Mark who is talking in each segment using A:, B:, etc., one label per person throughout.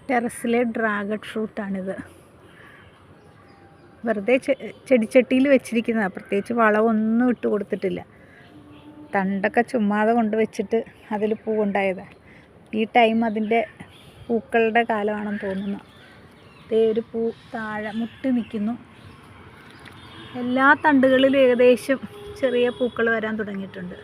A: ടെറസിലെ dragon ഫ്രൂട്ടാണിത്. വെറുതെ ചെടിച്ചട്ടിയിൽ വെച്ചിരിക്കുന്നതാണ്. പ്രത്യേകിച്ച് വളമൊന്നും ഇട്ട് കൊടുത്തിട്ടില്ല. തണ്ടൊക്കെ ചുമ്മാതെ കൊണ്ട് വെച്ചിട്ട് അതിൽ പൂവുണ്ടായതാണ്. ഈ ടൈം അതിൻ്റെ പൂക്കളുടെ കാലമാണെന്ന് തോന്നുന്നു. ദേ ഒരു പൂ താഴെ മുട്ടി നിൽക്കുന്നു. എല്ലാ തണ്ടുകളിലും ഏകദേശം ചെറിയ പൂക്കൾ വരാൻ തുടങ്ങിയിട്ടുണ്ട്.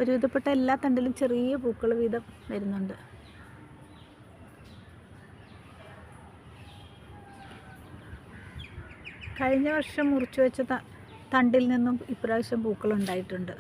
A: ഒരുവിധപ്പെട്ട എല്ലാ തണ്ടിലും ചെറിയ പൂക്കൾ വീതം വരുന്നുണ്ട്. കഴിഞ്ഞ വർഷം മുറിച്ചു വെച്ച തണ്ടിൽ നിന്നും ഇപ്രാവശ്യം പൂക്കൾ ഉണ്ടായിട്ടുണ്ട്.